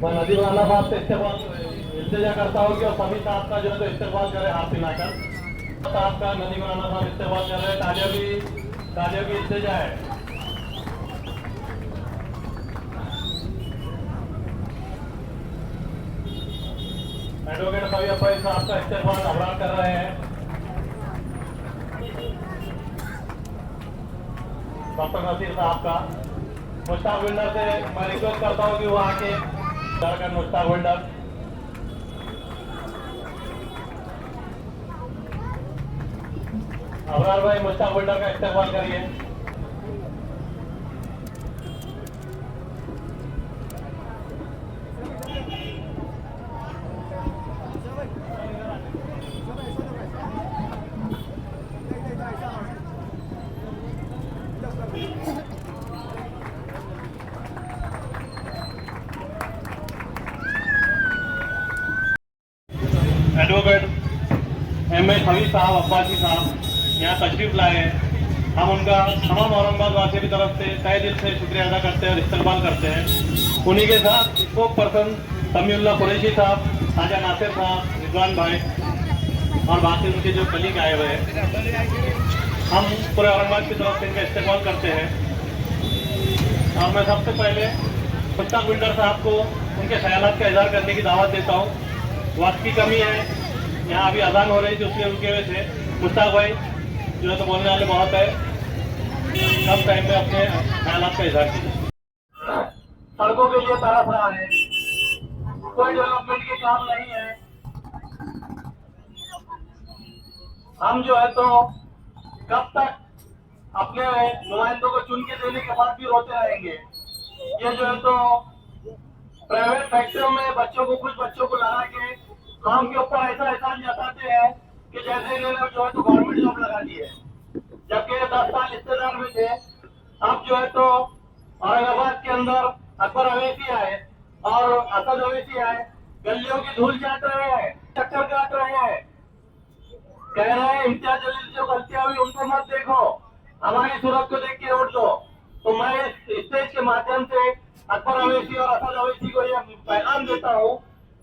मैं नदीम राना साहब से इल्तिजा करता हूँ कि सभी साहब का जो है तो इस्तेमाल करें हाथ मिलाकर। साहब का नदीम राना साहब इस्तेमाल कर रहे हैं, तालियों की इल्तिजा है। एडवोकेट सभी अब्बाई साहब का इस्तेमाल अबरार कर रहे हैं। डॉक्टर नसीर साहब का मुश्ताक विल्डर से मैं रिक्वेस्ट करता हूँ कि वो आके झारखंड मुश्ताक विल्डर अबरार भाई मुश्ताक विल्डर का इस्तेमाल करिए। Advocate MA. फरीद साहब अब्बासी साहब यहाँ तशरीफ लाए हैं। हम उनका तमाम औरंगाबाद वासियों की तरफ से तहे दिल से शुक्रिया अदा करते हैं और इस्तेमाल करते हैं। उन्हीं के साथ स्पोक पर्सन समीउल्लाह कुरैशी साहब, खाजा नासिर साहब, रिजवान भाई और बाकी उनके जो कलीग आए हुए हैं, हम पूरे औरंगाबाद की तरफ से इनका इस्तेमाल करते हैं। और मैं सबसे पहले मुश्ताक विल्डर साहब को उनके ख्यालात का इजहार करने की दावत देता हूँ। वक्त की कमी है, यहाँ अभी अजान हो रही थी, उसके रुके हुए थे। मुश्ताक भाई जो है तो बोलने वाले बहुत है, कम टाइम में अपने ख्यालात का इजहार कीजिए। सड़कों के लिए तरस रहा है, कोई डेवलपमेंट के काम नहीं है। हम जो है तो कब तक अपने नुमाइंदों को चुन के देने के बाद भी रोते रहेंगे। ये जो है तो प्राइवेट फैक्ट्रियों में बच्चों को, कुछ बच्चों को लगा के काम के ऊपर ऐसा एहसान जताते हैं कि जैसे इन्होंने जो है तो गवर्नमेंट जॉब लगा दी है, जबकि 10 साल रिश्तेदार में थे। अब जो है तो औरंगाबाद के अंदर अकबर अवैसी आए और असद अवैसी आए, गलियों की धूल चाट रहे हैं, चक्कर काट रहे हैं, कह रहे हैं इम्तियाज जलील जो गलतियां हुई उनको मत देखो, हमारी सूरत को देख के वोट दो। तो मैं इस स्टेज के माध्यम से अकबर अवैसी और असद अवैसी को यह पैगाम देता हूँ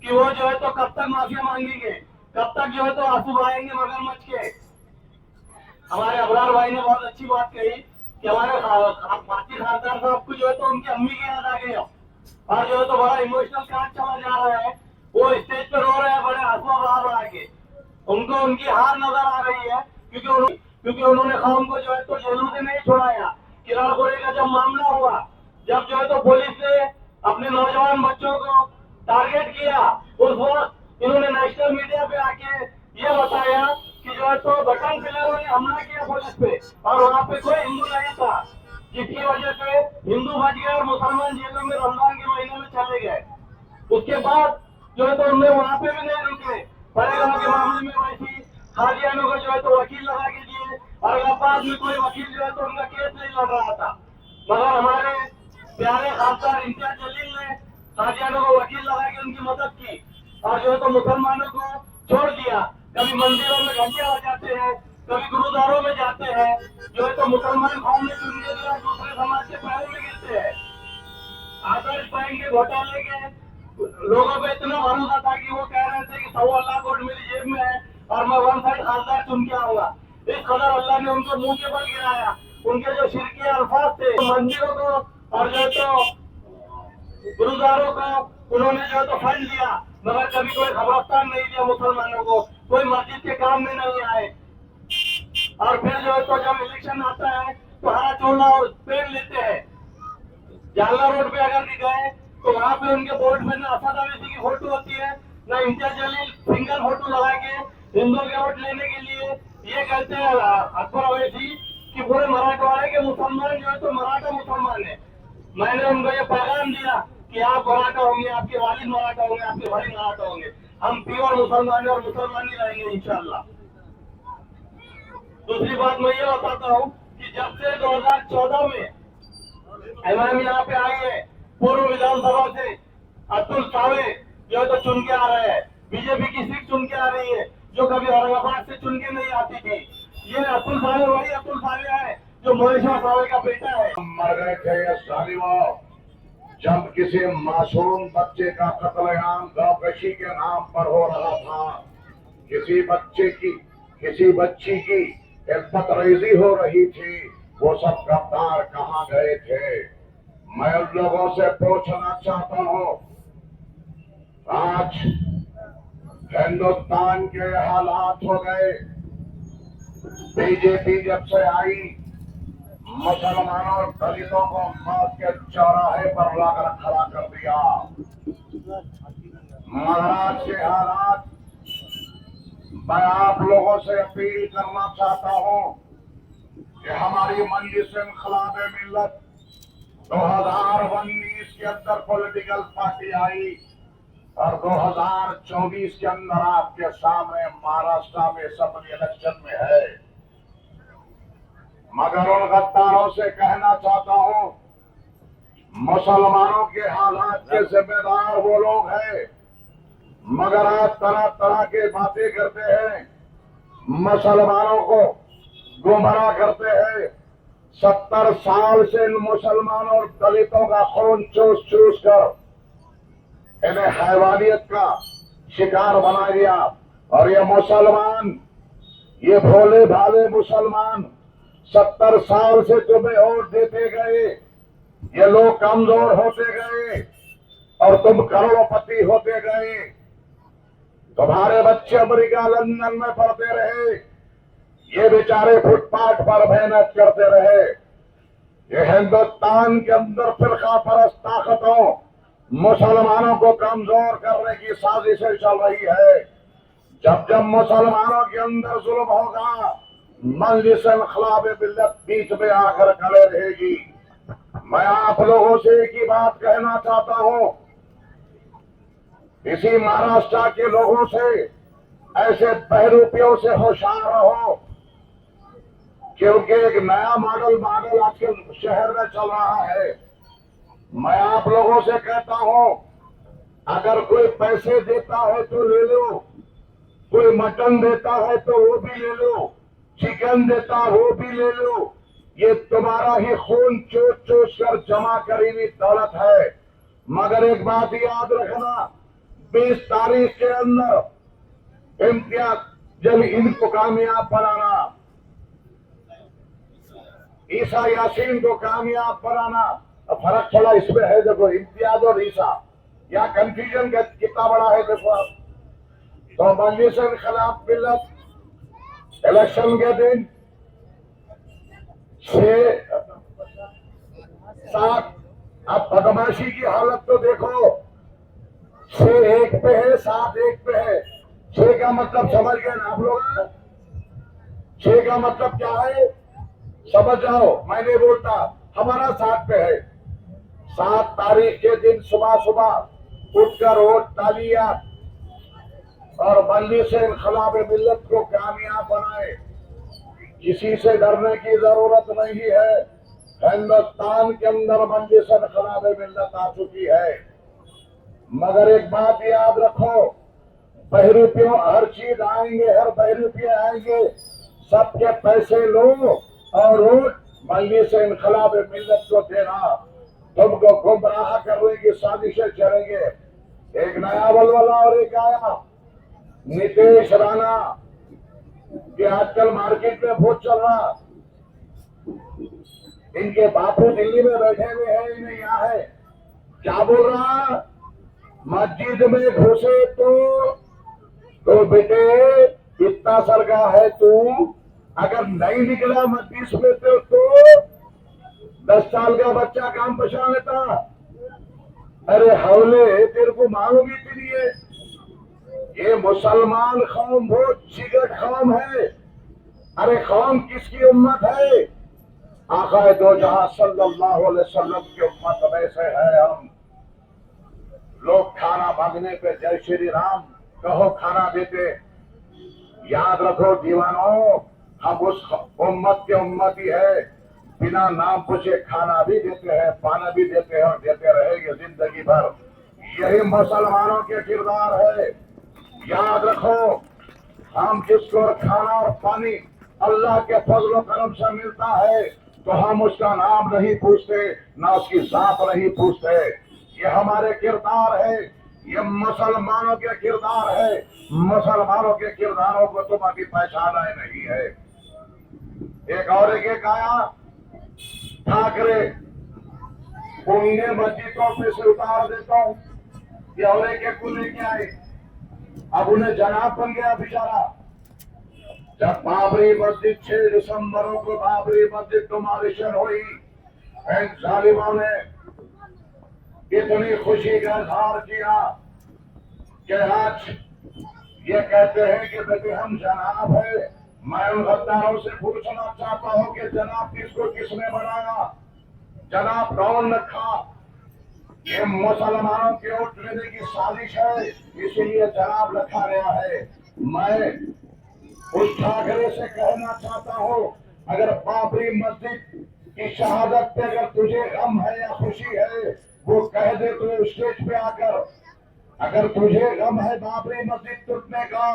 कि वो जो है तो कब तक माफिया मांगेंगे, कब तक जो है तो आंसू बहाएंगे मगरमच्छ के। हमारे अबरार भाई ने बहुत अच्छी बात कही कि हमारे बाकी खानदार साहब को जो है तो उनकी अम्मी की याद आ गई और जो है तो बड़ा इमोशनल कार्ड चला जा रहा है। वो स्टेज पे रो रहे हैं बड़े आंसू बहा रहा के, उनको उनकी हार नजर आ रही है क्योंकि उन्होंने कौम को जो है तो जेलों से नहीं छोड़ाया। किराड़ गोरे का जब मामला हुआ, जब जो है तो पुलिस ने अपने नौजवान बच्चों को टारगेट किया, उस वक्त इन्होंने नेशनल मीडिया पे आके ये बताया कि जो है तो बटन फिलरों ने हमला किया पुलिस पे और वहाँ पे कोई हिंदू नहीं था, जिसकी वजह से हिंदू बच गए और मुसलमान जेलों में रमजान के महीने में चले गए। उसके बाद जो है तो उन्हें वहाँ पे भी नहीं रुके, परेगांव के मामले में वैसी खादियानों को जो है तो वकील लगा के दिए और इलाहाबाद में कोई वकील जो है तो उनका केस नहीं लड़ रहा था, मगर हमारे प्यारे खासदार इम्तियाज जलील ने खादियानों को वकील लगा के उनकी मदद की और जो है तो मुसलमानों को छोड़ दिया। कभी मंदिरों में घंटियां बजाते हैं, कभी गुरुद्वारों में जाते हैं, जो है तो मुसलमान कौम ने चुन के दिया, दूसरे समाज के पैरों में गिरते हैं। आदर्श बैंक के घोटाले के लोगों पे इतना भरोसा था कि वो कह रहे थे कि 1.25 लाख वोट मेरी जेब में है और मैं 1 साइड खासदार चुन के आऊंगा। इस कदर अल्लाह ने उनको मुंह के बल गिराया। उनके जो शिरकी अल्फाज थे, मंदिरों को और जो है तो गुरुद्वारों को उन्होंने जो है तो फंड दिया, मगर कभी कोई खबरस्तान नहीं दिया मुसलमानों को, कोई मस्जिद के काम में नहीं आए। और फिर जो है तो जब इलेक्शन आता है तो हरा चोला और पेड़ लेते हैं। जालना रोड पे अगर भी गए तो वहाँ पे उनके बोर्ड में ना असद अवैसी की फोटो होती है, ना इम्तियाज जलील सिंगल फोटो लगा के हिंदुओं के वोट लेने के लिए ये कहते हैं अकबर अवैसी कि पूरे मराठवाड़े के मुसलमान जो है तो मराठा मुसलमान है। मैंने उनको ये पैगाम दिया कि आप मराठा होंगे, आपके वालिद मराठा होंगे, आपके भाई मराठा होंगे, हम प्योर मुसलमान है और मुसलमान ही रहेंगे इंशाल्लाह। दूसरी बात मैं ये बताता हूँ कि जब से 2014 में इमाम यहाँ पे आई है, पूर्व विधानसभा से अतुल सावे जो है तो चुन के आ रहे हैं, बीजेपी की सीट चुन के आ रही है जो कभी औरंगाबाद से चुन के नहीं आती थी। ये अतुल सावे वही अतुल सावे है जो महेश्वर सावे का बेटा है। मर गए थे ये सालियों, जब किसी मासूम बच्चे का कत्लेआम गौकशी के नाम पर हो रहा था, किसी बच्ची की इज्जत रेजी हो रही थी, वो सब गद्दार कहाँ गए थे? मैं उन लोगों से पूछना चाहता हूँ, आज हिंदुस्तान के हालात हो गए। बीजेपी जब से आई, मुसलमानों और दलितों को मौत के चौराहे पर लाकर खड़ा कर दिया। महाराज के हालात, मैं आप लोगों से अपील करना चाहता हूं कि हमारी मजलिस इंक़िलाब मिल्लत 2019 के अंदर पॉलिटिकल पार्टी आई और 2024 के अंदर आपके सामने महाराष्ट्र में असेंबली इलेक्शन में है। मगर उन गद्दारों से कहना चाहता हूं, मुसलमानों के हालात के जिम्मेदार वो लोग हैं, मगर आप तरह तरह के बातें करते हैं, मुसलमानों को गुमराह करते हैं। 70 साल से इन मुसलमानों और दलितों का खून चूस चूस कर इन्हें हैवानियत का शिकार बना दिया। और ये मुसलमान, ये भोले भाले मुसलमान 70 साल से तुम्हें वोट देते गए, ये लोग कमजोर होते गए और तुम करोड़पति होते गए। तुम्हारे बच्चे अमेरिका लंदन में पढ़ते रहे, ये बेचारे फुटपाथ पर मेहनत करते रहे। ये हिंदुस्तान के अंदर फिरका परस्त ताकतों मुसलमानों को कमजोर करने की साजिशें चल रही है। जब जब मुसलमानों के अंदर जुल्म होगा, मजलिस इंक़िलाब मिल्लत बीच में आकर खड़े रहेगी। मैं आप लोगों से एक ही बात कहना चाहता हूं, इसी महाराष्ट्र के लोगों से, ऐसे बहरूपियों से होशियार रहो, क्योंकि एक नया मॉडल आजकल शहर में चल रहा है। मैं आप लोगों से कहता हूं, अगर कोई पैसे देता है तो ले लो, कोई मटन देता है तो वो भी ले लो, चिकन देता वो भी ले लो। ये तुम्हारा ही खून चूस चूस कर जमा करी हुई दौलत है। मगर एक बात याद रखना, 20 तारीख के अंदर इम्तियाज जब इनको कामयाब बनाना, ईसा यासीन को कामयाब बनाना। अब फर्क थोड़ा इसमें है, देखो इम्तियाज और ईसा, या कंफ्यूजन कितना बड़ा है देखो आप। तो मजलिस इंक़िलाब मिल्लत इलेक्शन के दिन 6-7, अब बदमाशी की हालत तो देखो, 6-1 पे है, 7-1 पे है। 6 का मतलब समझ गए ना आप लोग? 6 का मतलब क्या है समझ जाओ, मैं नहीं बोलता, हमारा 7 पे है। 7 तारीख के दिन सुबह सुबह उठकर वोट डालिए और मजलिस इंक़िलाब मिल्लत को कामयाब बनाए। किसी से डरने की जरूरत नहीं है। हिंदुस्तान के अंदर मजलिस इंक़िलाब मिल्लत आ चुकी है। मगर एक बात याद रखो, बहरूपियों हर चीज आएंगे, हर बहरूपे आएंगे, सबके पैसे लो और वोट मजलिस इंक़िलाब मिल्लत को देना। तुमको गुमराह करने की साजिशें चलेंगे। एक नया बलवाला और एक आया, नीतीश राणा, कि आजकल मार्केट में बहुत चल रहा। इनके बापू दिल्ली में बैठे हुए हैं, इन्हें यहाँ है, क्या बोल रहा, मस्जिद में घुसे तो बेटे इतना सरगा है तू, अगर नहीं निकला मस्जिद में तो 10 साल का बच्चा काम पहचान लेता। अरे हौले, तेरे को मालूम ही नहीं है, ये मुसलमान कौम बहुत जिगट कौम है। अरे कौम किसकी उम्मत है? आक़ाए दो जहां सल्लल्लाहु अलैहि वसल्लम की उम्मत में से है हम। लोग खाना मांगने पे जय श्री राम कहो खाना देते। याद रखो दीवानों, हम उस उम्मत के उम्मती है, बिना नाम पूछे खाना भी देते हैं, पाना भी देते हैं और देते रहेंगे जिंदगी भर। यही मुसलमानों के किरदार है। याद रखो, हम जिसको खाना और पानी अल्लाह के फजल करम से मिलता है तो हम उसका नाम नहीं पूछते, ना उसकी जात नहीं पूछते। ये हमारे किरदार है, ये मुसलमानों के किरदार है। मुसलमानों के किरदारों को तुम अभी पहचाना ही नहीं है। एक और एक आया ठाकरे, उन्हें मस्जिदों पे से उतार देता हूं, ये और एक को लेके आए, अब उन्हें जनाब बन गया बेचारा। जब बाबरी मस्जिद 6 दिसंबर को बाबरी मस्जिद डिमोलिशन हुई, इन जालिमों ने इतनी खुशी का इजहार किया कि आज ये कहते हैं कि बेटे हम जनाब है। मैं उन गद्दारों से पूछना चाहता हूं कि जनाब किसको किसने बनाया, जनाब कौन रखा? ये मुसलमानों के वोट लेने की साजिश है, इसीलिए जनाब रखा गया है। मैं उस ठाकरे से कहना चाहता हूं, अगर बाबरी मस्जिद की शहादत पे अगर तुझे गम है या खुशी है, वो कह दे तो स्टेज पे आकर। अगर तुझे गम है बाबरी मस्जिद टूटने का,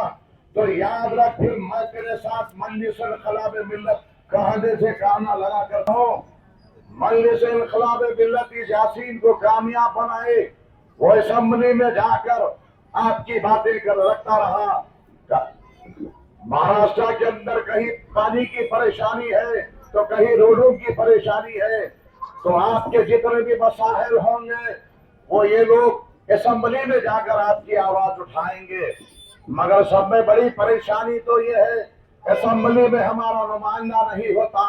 तो याद रख फिर मैं तेरे साथ मजलिस इनकलाब मिल्लत कहने से काना लगा करता हूं। मजलिस इनकलाब मिल्लत इस यासीन को कामयाब बनाए। वो असेंबली में जाकर आपकी बातें कर रखता रहा। महाराष्ट्र के अंदर कहीं पानी की परेशानी है तो कहीं रोडों की परेशानी है, तो आपके जितने भी मसाइल होंगे वो ये लोग असेंबली में जाकर आपकी आवाज उठाएंगे। मगर सब में बड़ी परेशानी तो ये है, असेंबली में हमारा नुमाइंदा नहीं होता।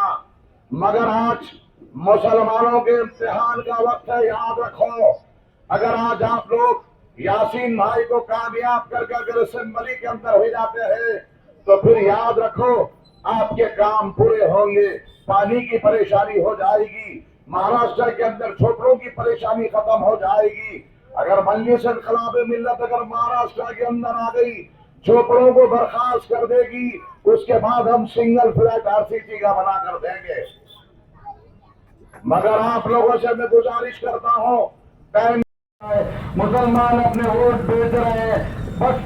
मगर आज मुसलमानों के इम्तिहान का वक्त है, याद रखो। अगर आज आप लोग यासीन भाई को कामयाब करके अगर असेंबली के अंदर हो जाते हैं, तो फिर याद रखो आपके काम पूरे होंगे। पानी की परेशानी हो जाएगी, महाराष्ट्र के अंदर छोटरों की परेशानी खत्म हो जाएगी। अगर मजलिस इनकलाब मिल्लत अगर महाराष्ट्र के अंदर आ गई, छोटरों को बर्खास्त कर देगी, उसके बाद हम सिंगल फ्लैट आरसीसी का बना कर देंगे। मगर आप लोगों से मैं गुजारिश करता हूं, टाइम मुसलमान अपने वोट बेच रहे हैं, बस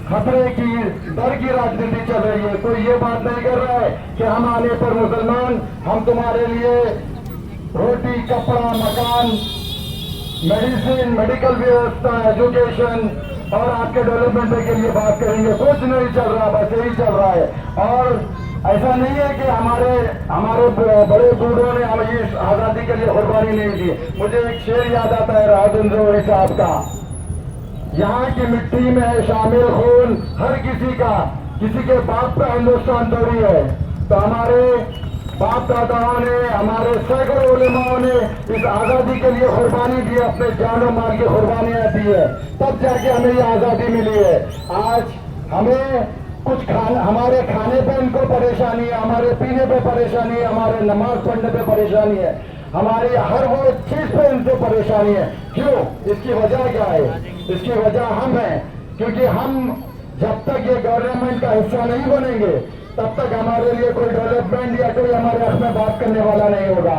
खतरे की डर की राजनीति चल रही है। कोई ये बात नहीं कर रहा है कि हम आने पर मुसलमान हम तुम्हारे लिए रोटी, कपड़ा, मकान, मेडिसिन, मेडिकल व्यवस्था, एजुकेशन और आपके डेवलपमेंट के लिए बात करेंगे। कुछ नहीं चल रहा, बस यही चल रहा है। और ऐसा नहीं है कि हमारे बड़े बूढ़ों ने हमें इस आजादी के लिए कुर्बानी नहीं दी। मुझे एक शेर याद आता है राजेंद्र जोड़ी साहब का, यहाँ की मिट्टी में है शामिल खून हर किसी का, किसी के बाप का हिंदुस्तान थोड़ी है। तो हमारे बाप दादाओं ने, हमारे सैकड़ों उलेमाओं ने इस आजादी के लिए कुर्बानी दी, अपने जान और माल की कुर्बानियां दी है, तब जाके हमें ये आजादी मिली है। आज हमें कुछ हमारे खाने पे इनको परेशानी है, हमारे पीने पे परेशानी है, हमारे नमाज पढ़ने पे परेशानी है, हमारी हर वो चीज पे इनको परेशानी है। क्यों? इसकी वजह क्या है? इसकी वजह हम हैं, क्योंकि हम जब तक ये गवर्नमेंट का हिस्सा नहीं बनेंगे, तब तक हमारे लिए कोई डेवलपमेंट या कोई हमारे हक में बात करने वाला नहीं होगा।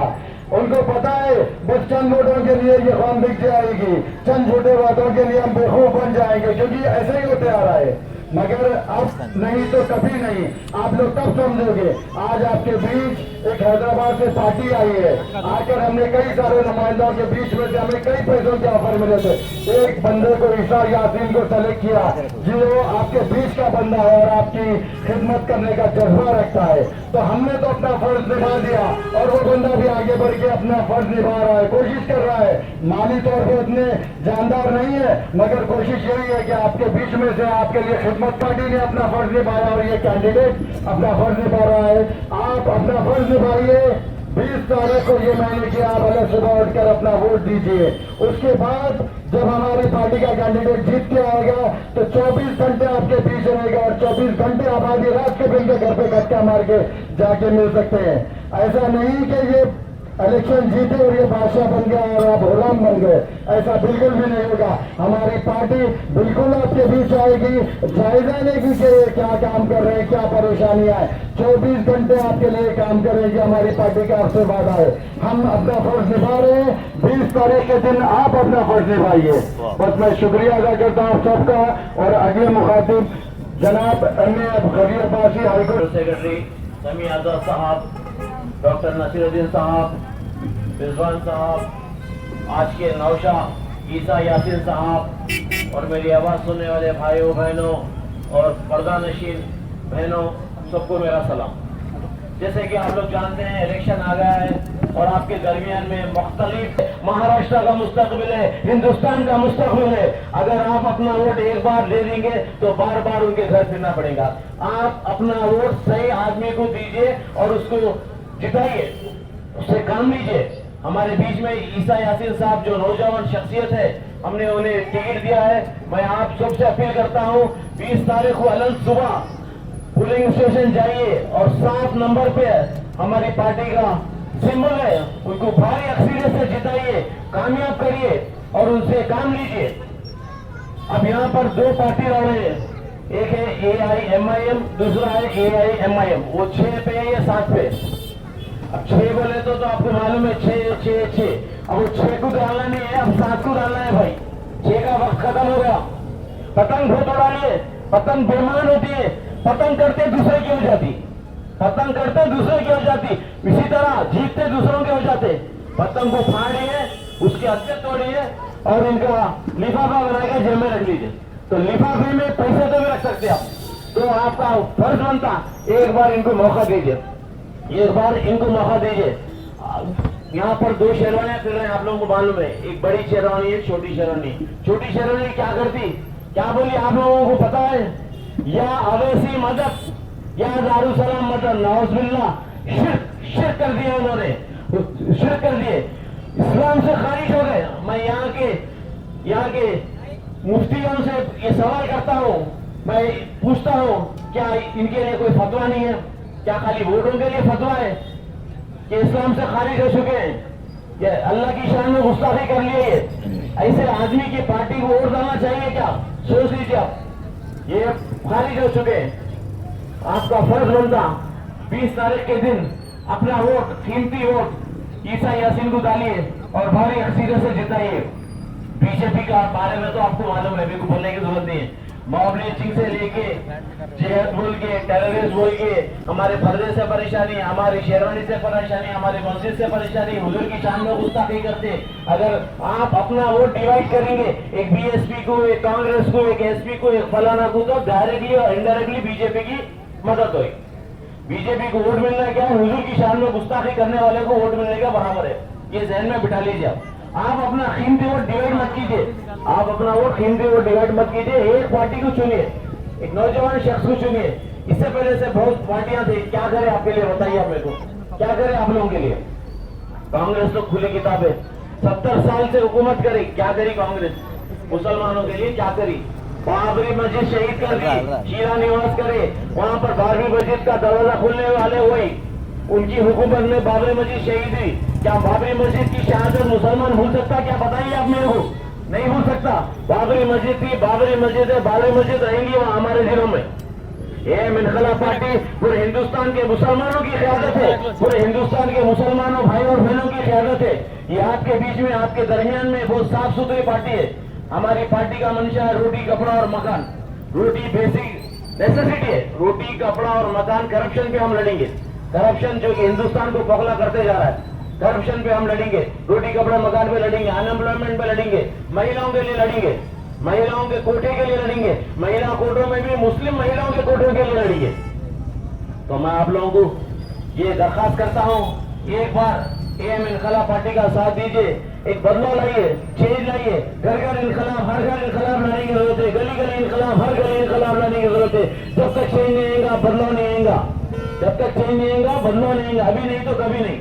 उनको पता है बस चंद वोटों के लिए ये कौम दिख जाएगी, चंद छोटे बातों के लिए हम बेवकूफ बन जाएंगे, क्योंकि ऐसे ही होते आ रहा है। मगर अब नहीं तो कभी नहीं। आप लोग कब समझोगे? आज आपके बीच एक हैदराबाद से पार्टी आई है, आकर हमने कई सारे नुमाइंदों के बीच में से हमें कई पैसों के ऑफर मिले थे। एक बंदे को ईसा यासीन को सेलेक्ट किया जो आपके बीच का बंदा है और आपकी खिदमत करने का जज्बा रखता है। तो हमने तो अपना फर्ज निभा दिया और वो बंदा भी आगे बढ़ के अपना फर्ज निभा रहा है, कोशिश कर रहा है। माली तौर पर उतने जानदार नहीं है, मगर कोशिश यही है कि आपके बीच में से आपके लिए खिदमत पार्टी ने अपना फर्ज निभाया और ये कैंडिडेट अपना फर्ज निभा रहा है। आप अपना फर्ज निभाइए। 20 तारीख को ये महीने की आप अलग सुबह उठकर अपना वोट दीजिए। उसके बाद जब हमारी पार्टी का कैंडिडेट जीत के आएगा तो 24 घंटे आपके बीच रहेगा और 24 घंटे आप आधी रात के बिल के घर पे धक्का मार के जाके मिल सकते हैं। ऐसा नहीं कि ये इलेक्शन जीते और ये बादशाह बन गया और आप गुलाम बन गए, ऐसा बिल्कुल भी नहीं होगा। हमारी पार्टी बिल्कुल आपके बीच आएगी, जायजा लेगी कि ये क्या काम कर रहे हैं, क्या परेशानियां है। 24 घंटे आपके लिए काम करेगी हमारी पार्टी का, आपसे वादा है। हम अपना फर्ज निभा रहे हैं, 20 तारीख के दिन आप अपना फर्ज निभाइए। बस मैं शुक्रिया अदा करता हूँ सबका। और अगले मुखातिब जनाब खबीर अब्बासी हाईकोर्ट सेक्रेटरी समी आजाद साहब, डॉक्टर नसीरुद्दीन साहब, रिजवान साहब, आज के नौशाह ईसा यासीन साहब और मेरी आवाज़ सुनने वाले भाइयों बहनों और पर्दा नशीन बहनों सबको मेरा सलाम। जैसे कि आप लोग जानते हैं इलेक्शन आ गया है और आपके दरमियान में मुख्तलिफ महाराष्ट्र का मुस्तकबिल है, हिंदुस्तान का मुस्तकबिल है। अगर आप अपना वोट एक बार दे देंगे तो बार बार उनके घर फिरना पड़ेगा। आप अपना वोट सही आदमी को दीजिए और उसको जिताइए, उससे काम लीजिए। हमारे बीच में ईसा यासीन साहब जो नौजवान शख्सियत है, हमने उन्हें टिकट दिया है। मैं आप सबसे अपील करता हूँ 20 तारीख को अलग सुबह पोलिंग स्टेशन जाइए और 7 नंबर पे हमारी पार्टी का सिंबल है, उनको भारी अक्सरियत से जिताइए, कामयाब करिए और उनसे काम लीजिए। अब यहाँ पर 2 पार्टी लड़ रहे हैं, एक है AIMIM, दूसरा है AIMIM। वो 6 पे है या 7 पे? अब 6 बोले तो आपको मालूम है 6। अब वो 6 को डालना नहीं है, अब 7 को डालना है भाई। 6 का वक्त खत्म हो गया। पतंग बहुत उड़ाइए, पतंग बेमान होती है, पतंग करते दूसरे की हो जाती, पतंग करते दूसरे की हो जाती, इसी तरह जीतते दूसरों के हो जाते। पतंग को फाड़िए, उसके हत्या तोड़िए और इनका लिफाफा बनाकर जेब में रख लीजिए। तो लिफाफे में पैसे तो भी रख सकते आप। तो आपका फर्ज बनता एक बार इनको मौका दीजिए, एक बार इनको मौका दीजिए। यहाँ पर 2 शेरवानियां फिर रहे हैं, आप लोगों को मालूम है, एक बड़ी शेरवानी है, छोटी शेरवानी। छोटी शेरवानी क्या करती, क्या बोली आप लोगों को पता है? या अवैसी मदद या दारुसलाम मदद, नाउज़ुबिल्लाह, शिर्क कर दिया उन्होंने, शिर्क कर दिए, इस्लाम से खारिज हो गए। मैं यहाँ के मुफ्तियों से ये सवाल करता हूँ, मैं पूछता हूँ, क्या इनके लिए कोई फतवा नहीं है? क्या खाली वोटों के लिए फतवा है कि इस्लाम से खारिज हो चुके हैं, कि अल्लाह की शान में गुस्ताखी कर लिए? ऐसे आदमी की पार्टी को वोट डालना चाहिए क्या? सोच लीजिए आप, ये खारिज हो चुके हैं। आपका फर्ज बनता 20 तारीख के दिन अपना वोट, कीमती वोट ईसा यासीन को डालिए और भारी अक्सरियत से जिताइए। बीजेपी का बारे में तो आपको मालूम है, मेरे को बोलने की जरूरत नहीं है। मॉब लिंचिंग से लेके जेहद बोल के, टेररिस्ट बोल के, हमारे पर्दे से परेशानी, हमारी शेरवानी से परेशानी, हमारी मस्जिद से परेशानी, हुजूर की शान में गुस्ताखी करते। अगर आप अपना वोट डिवाइड करेंगे, एक बीएसपी को, एक कांग्रेस को, एक एसपी को, एक फलाना को, तो डायरेक्टली और इनडायरेक्टली बीजेपी की मदद हुई। बीजेपी को वोट मिलना क्या है? हुजूर की शान में गुस्ताखी करने वाले को वोट मिलने का बराबर है। ये जहन में बिठा लीजिए आप अपना कीमती वोट डिवाइड मत कीजिए, आप अपना वोट कीमती वोट डिवाइड मत कीजिए। एक पार्टी को चुनिए, एक नौजवान शख्स को चुनिए। इससे पहले से बहुत पार्टियां थी, क्या करे आपके लिए? बताइए आप मेरे को, क्या करे आप लोगों के लिए? कांग्रेस तो खुली किताब है, 70 साल से हुकूमत करी, क्या करी कांग्रेस? मुसलमानों के लिए क्या करी? बाबरी मस्जिद शहीद कर दी, शीरा निवास करे, वहां पर बाबरी मस्जिद का दरवाजा खुलने वाले हुए, उनकी हुकूमत में बाबरी मस्जिद शहीद हुई। क्या बाबरी मस्जिद की शहादत मुसलमान भूल सकता? क्या बताइए आप मेरे को? नहीं भूल सकता। बाबरी मस्जिद थी, बाबरी मस्जिद है, बाबरी मस्जिद रहेंगी वहां हमारे जिलों में। ये मिनखला पार्टी पूरे हिंदुस्तान के मुसलमानों की क़यादत है, पूरे हिंदुस्तान के मुसलमानों भाई और बहनों की क़यादत है। ये आपके बीच में, आपके दरमियान में बहुत साफ सुथरी पार्टी है। हमारी पार्टी का मंशा है रोटी, कपड़ा और मकान। रोटी बेसिक नेसेसिटी है, रोटी, कपड़ा और मकान। करप्शन पे हम लड़ेंगे, करप्शन जो कि हिंदुस्तान को पगला करते जा रहा है, करप्शन पे हम लड़ेंगे, रोटी, कपड़ा, मकान पे लड़ेंगे, अनएम्प्लॉयमेंट पे लड़ेंगे, महिलाओं के लिए लड़ेंगे, महिलाओं के कोटे के लिए लड़ेंगे, महिला कोटों में भी मुस्लिम महिलाओं के कोटों के लिए लड़ेंगे। तो मैं आप लोगों को ये दरखास्त करता हूँ, एक बार AM इनकलाब पार्टी का साथ दीजिए, एक बदलाव लाइए, चेंज लाइए। घर घर इनकलाब, हर घर इनकलाब लाने की जरूरत है, गली गली इनकलाब, हर गली इनकलाब लाने की जरूरत है। जब तक चेंज नहीं आएगा बदलाव नहीं आएगा, जब तक चेंज नहीं आएगा बदलाव नहीं आएगा। अभी नहीं तो कभी नहीं,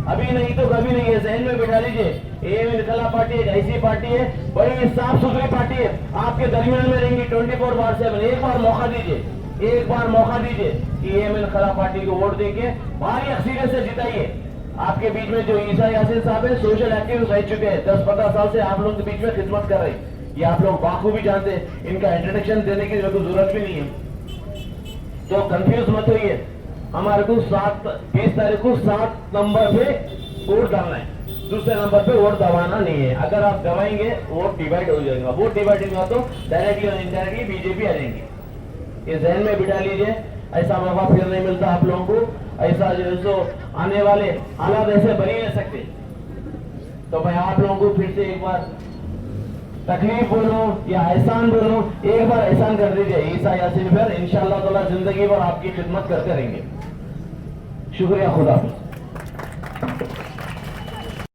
अभी नहीं तो कभी नहीं है, जहन में बिठा लीजिए। AM इनकलाब पार्टी एक ऐसी पार्टी है, बड़ी साफ सुथरी पार्टी है, आपके दरमियान में रहेंगी 24/7। एक बार मौका दीजिए, एक बार मौका दीजिए कि AM इनकलाब पार्टी को वोट देके भारी अक्सरियत से जिताइए। आपके बीच में जो ईसा यासीन साहब है, सोशल एक्टिविस्ट रह चुके हैं, 10-15 साल से आप लोग के बीच में खिदमत कर रहे हैं, ये आप लोग बाखूबी जानते हैं। इनका इंट्रोडक्शन देने की जरूरत भी नहीं है, तो कंफ्यूज मत होइए। हमारे को 20 तारीख को 7 नंबर पे वोट डालना है, दूसरे नंबर पे वोट दबाना नहीं है। अगर आप दबाएंगे वोट डिवाइड हो जाएगा, वोट डिवाइड होगा तो डायरेक्टली और इनडायरेक्टली बीजेपी आ जाएंगे। ये जहन में बिठा लीजिए, ऐसा मौका फिर नहीं मिलता आप लोगों को। ऐसा जो आने वाले हालात ऐसे बन ही नहीं सकते। तो मैं आप लोगों को फिर से एक बार तकलीफ बोलूं या एहसान बोलूं, एक बार एहसान कर दीजिए ईसा यासीन पर, इंशाअल्लाह ताला जिंदगी भर आपकी खिदमत करते रहेंगे। शुक्रिया, खुदा हाफिज।